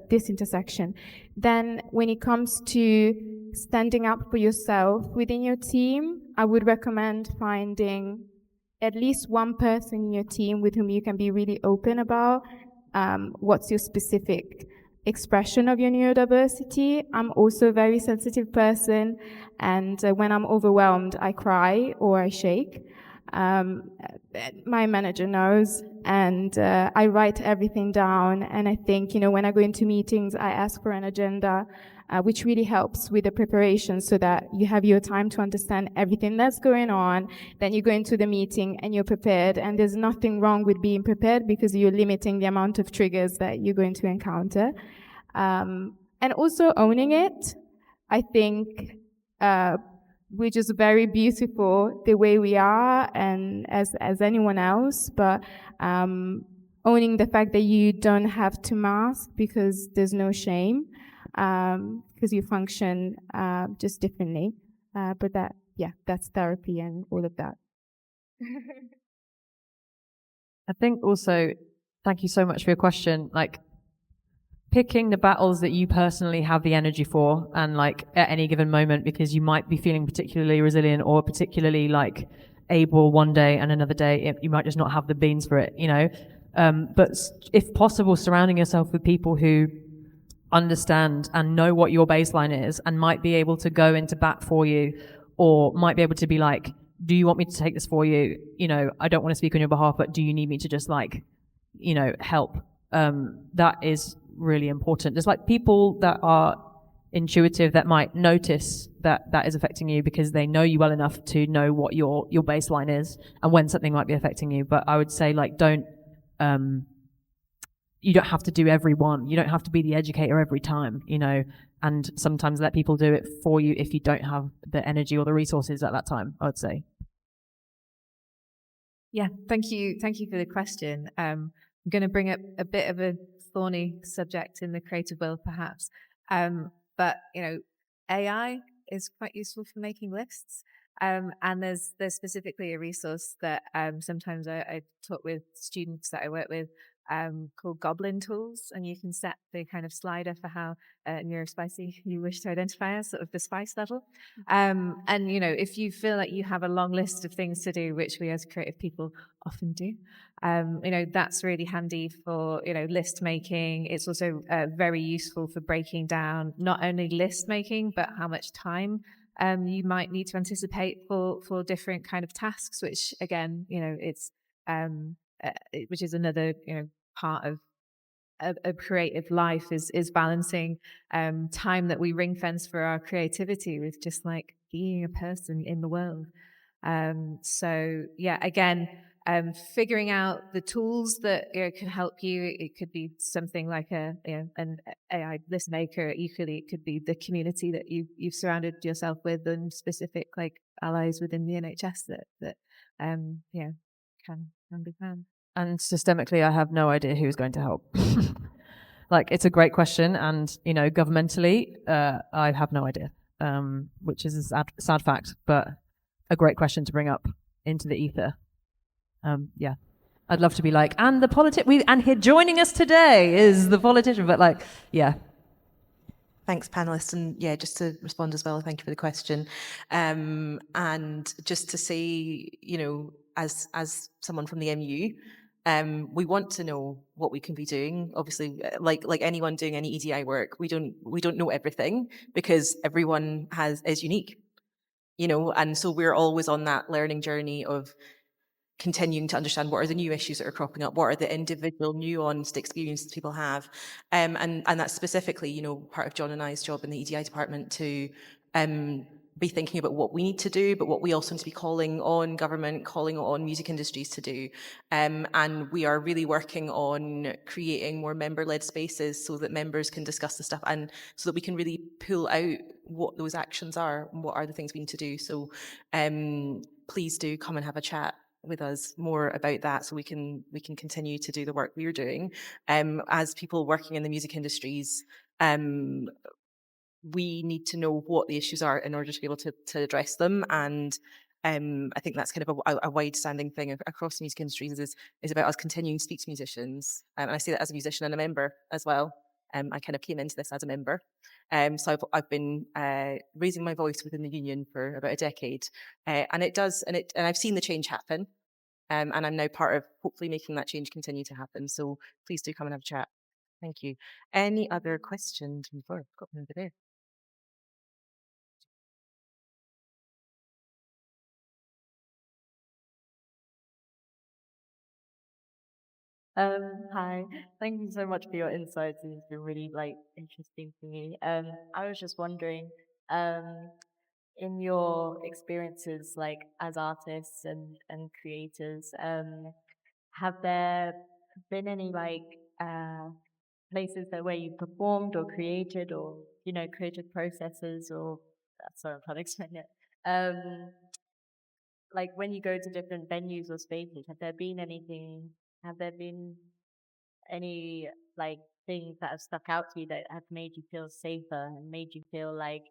this intersection. Then when it comes to standing up for yourself within your team, I would recommend finding at least one person in your team with whom you can be really open about what's your specific expression of your neurodiversity. I'm also a very sensitive person, and when I'm overwhelmed, I cry or I shake. My manager knows, and I write everything down. And I think, when I go into meetings, I ask for an agenda, which really helps with the preparation so that you have your time to understand everything that's going on. Then you go into the meeting and you're prepared, and there's nothing wrong with being prepared because you're limiting the amount of triggers that you're going to encounter. And also owning it. I think we're just very beautiful the way we are and as anyone else, but owning the fact that you don't have to mask because there's no shame, because you function just differently. But that's therapy and all of that. I think also, thank you so much for your question. Picking the battles that you personally have the energy for, and at any given moment, because you might be feeling particularly resilient or particularly able one day, and another day you might just not have the beans for it, but if possible, surrounding yourself with people who understand and know what your baseline is and might be able to go into bat for you, or might be able to be like, do you want me to take this for you? I don't want to speak on your behalf, but do you need me to just help? That is really important. There's people that are intuitive that might notice that is affecting you because they know you well enough to know what your baseline is and when something might be affecting you. But I would say don't you don't have to do every one. You don't have to be the educator every time, you know, and sometimes let people do it for you if you don't have the energy or the resources at that time, I would say. Yeah, thank you for the question. I'm going to bring up a bit of a thorny subject in the creative world, perhaps, but you know, AI is quite useful for making lists, and there's specifically a resource that sometimes I talk with students that I work with called Goblin Tools, and you can set the kind of slider for how neurospicy you wish to identify as, sort of the spice level. And you know, if you feel like you have a long list of things to do, which we as creative people often do, you know, that's really handy for, you know, list making. It's also very useful for breaking down not only list making, but how much time you might need to anticipate for different kind of tasks, which again, you know, it's which is another, you know, part of a creative life is balancing time that we ring fence for our creativity with just like being a person in the world. So yeah, again, figuring out the tools that, you know, can help you. It could be something like an AI list maker. Equally, it could be the community that you've surrounded yourself with, and specific like allies within the NHS that yeah, can be found. And systemically, I have no idea who's going to help. Like, it's a great question, and you know, governmentally, I have no idea, which is a sad fact, but a great question to bring up into the ether. Yeah, I'd love to be like, and here joining us today is the politician, but like, yeah. Thanks, panelists. And yeah, just to respond as well, thank you for the question. And just to say, you know, as someone from the MU, we want to know what we can be doing. Obviously, like anyone doing any EDI work, we don't know everything because everyone is unique, you know, and so we're always on that learning journey of continuing to understand what are the new issues that are cropping up, what are the individual nuanced experiences people have, and that's specifically, you know, part of John and I's job in the EDI department to be thinking about what we need to do, but what we also need to be calling on government, calling on music industries to do. And we are really working on creating more member-led spaces so that members can discuss the stuff, and so that we can really pull out what those actions are and what are the things we need to do. So please do come and have a chat with us more about that, so we can continue to do the work we're doing. As people working in the music industries, we need to know what the issues are in order to be able to address them. And I think that's kind of a wide-standing thing across the music industries, is about us continuing to speak to musicians. And I say that as a musician and a member as well. I kind of came into this as a member. So I've been raising my voice within the union for about a decade, and I've seen the change happen, and I'm now part of hopefully making that change continue to happen. So please do come and have a chat. Thank you. Any other questions? I've got one over there. Hi, thank you so much for your insights. It's been really interesting for me. I was just wondering, in your experiences as artists and creators, have there been any places where you performed or created, or creative processes, or sorry, I'm trying to explain it. When you go to different venues or spaces, have there been any things that have stuck out to you that have made you feel safer and made you feel like,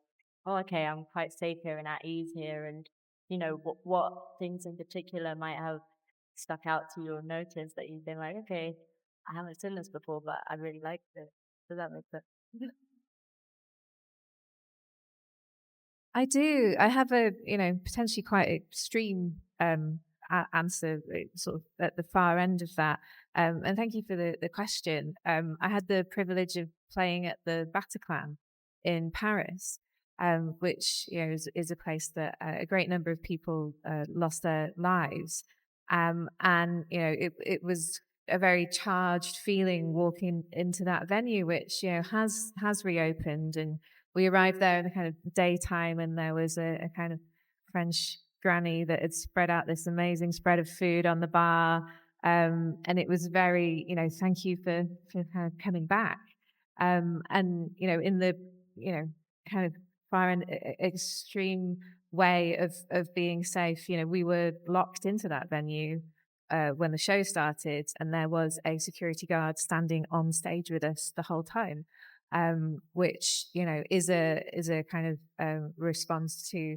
oh, okay, I'm quite safe here and at ease here, and what things in particular might have stuck out to you or noticed that you've been like, okay, I haven't seen this before, but I really liked it. Does that make sense? I do. I have a, potentially quite extreme answer, sort of at the far end of that. And thank you for the question. I had the privilege of playing at the Bataclan in Paris, which is a place that a great number of people lost their lives. And it was a very charged feeling walking into that venue, which has reopened. And we arrived there in the kind of daytime, and there was a kind of French granny that had spread out this amazing spread of food on the bar. And it was very, thank you for kind of coming back. And, in the, kind of far and extreme way of being safe, we were locked into that venue when the show started, and there was a security guard standing on stage with us the whole time, which is a kind of response to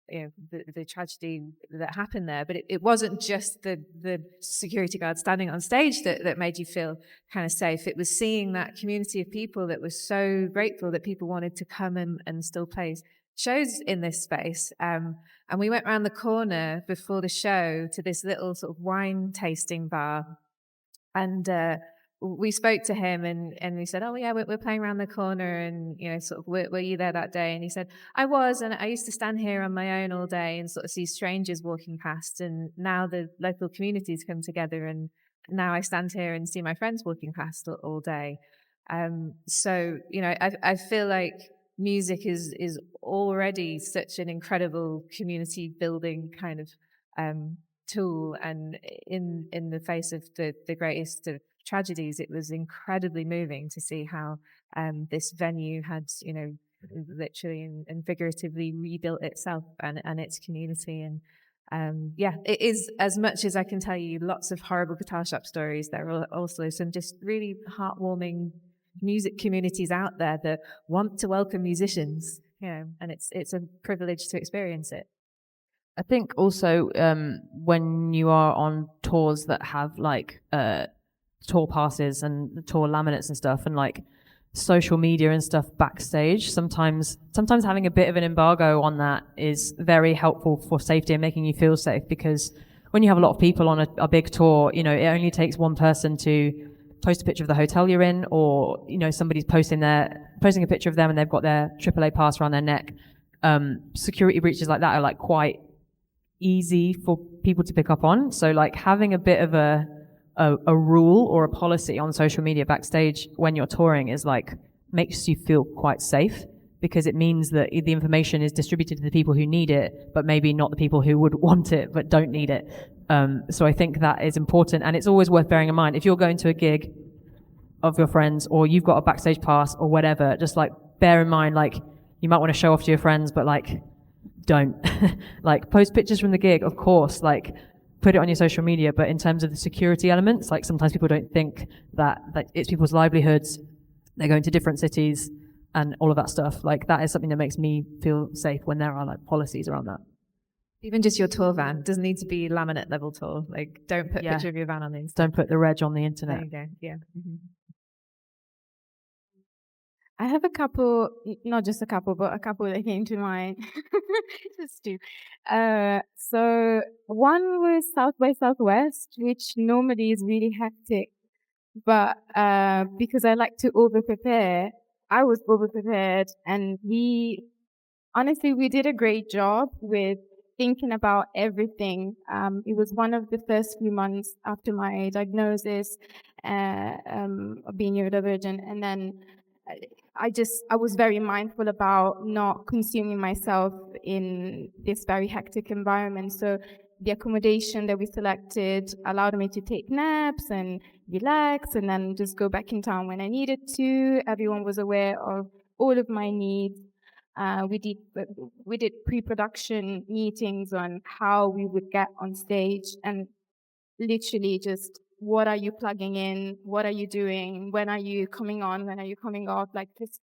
the tragedy that happened there. But it wasn't just the security guard standing on stage that made you feel kind of safe. It was seeing that community of people that was so grateful that people wanted to come and still play shows in this space. And we went around the corner before the show to this little sort of wine tasting bar. And we spoke to him and we said, oh, yeah, we're playing around the corner. And, sort of, were you there that day? And he said, I was. And I used to stand here on my own all day and sort of see strangers walking past. And now the local communities come together. And now I stand here and see my friends walking past all day. So, I feel like music is already such an incredible community building kind of tool, and in the face of the greatest of tragedies, it was incredibly moving to see how this venue had literally and figuratively rebuilt itself and its community. And it is, as much as I can tell you lots of horrible guitar shop stories, there are also some just really heartwarming music communities out there that want to welcome musicians, and it's a privilege to experience it. I think also when you are on tours that have like tour passes and tour laminates and stuff, and like social media and stuff backstage, sometimes having a bit of an embargo on that is very helpful for safety and making you feel safe, because when you have a lot of people on a big tour, it only takes one person to post a picture of the hotel you're in, or somebody's posting a picture of them and they've got their AAA pass around their neck. Security breaches like that are like quite easy for people to pick up on. So like having a bit of a rule or a policy on social media backstage when you're touring is like makes you feel quite safe, because it means that the information is distributed to the people who need it, but maybe not the people who would want it but don't need it. So I think that is important, and it's always worth bearing in mind if you're going to a gig of your friends or you've got a backstage pass or whatever, just like bear in mind, like you might want to show off to your friends, but like don't like post pictures from the gig, of course, like put it on your social media, but in terms of the security elements, like sometimes people don't think that like it's people's livelihoods, they're going to different cities and all of that stuff. Like that is something that makes me feel safe when there are like policies around that. Even just your tour van doesn't need to be laminate level tour. Like don't put a picture of your van on the internet. Don't put the reg on the internet. There you go. Yeah. Mm-hmm. I have a couple, not just a couple, but a couple that came to mind. Just two. So one was South by Southwest, which normally is really hectic, but because I like to over-prepare, I was over-prepared, and we did a great job with thinking about everything. It was one of the first few months after my diagnosis of being neurodivergent, and then I was very mindful about not consuming myself in this very hectic environment. So the accommodation that we selected allowed me to take naps and relax and then just go back in town when I needed to. Everyone was aware of all of my needs. We did pre-production meetings on how we would get on stage, and literally just what are you plugging in? What are you doing? When are you coming on? When are you coming off? Like just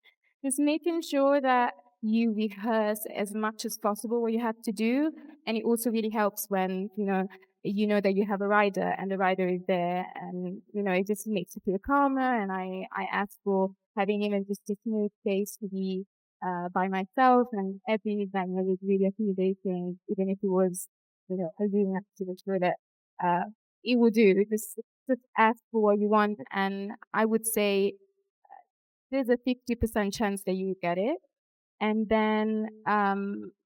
making sure that you rehearse as much as possible what you have to do. And it also really helps when, you know that you have a rider and the rider is there, and, it just makes you feel calmer. And I asked for having even just a smooth space to be by myself, and every venue was really accommodating, even if it was, a Zoom to make sure that it will do. Just ask for what you want, and I would say there's a 50% chance that you get it. And then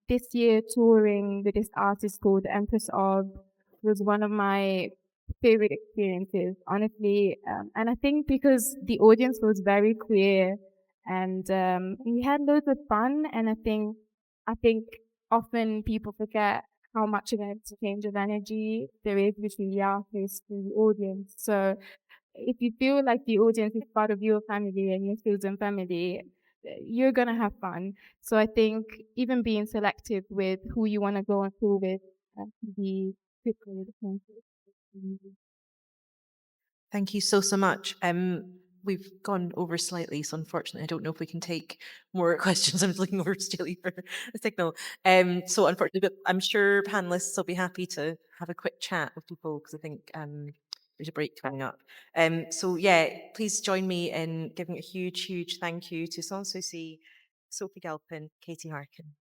this year touring with this artist called Empress of was one of my favorite experiences, honestly. And I think because the audience was very queer, and we had loads of fun, and I think often people forget how much of an exchange of energy there is between the artist and the audience. So if you feel like the audience is part of your family and your children's family, you're going to have fun. So I think even being selective with who you want to go on tour with can be critical. Thank you so much. We've gone over slightly, so unfortunately, I don't know if we can take more questions. I'm looking over to Julie for a signal. So unfortunately, but I'm sure panelists will be happy to have a quick chat with people because I think there's a break coming up. So yeah, please join me in giving a huge thank you to Soucis, Sophie Galpin, Katie Harkin.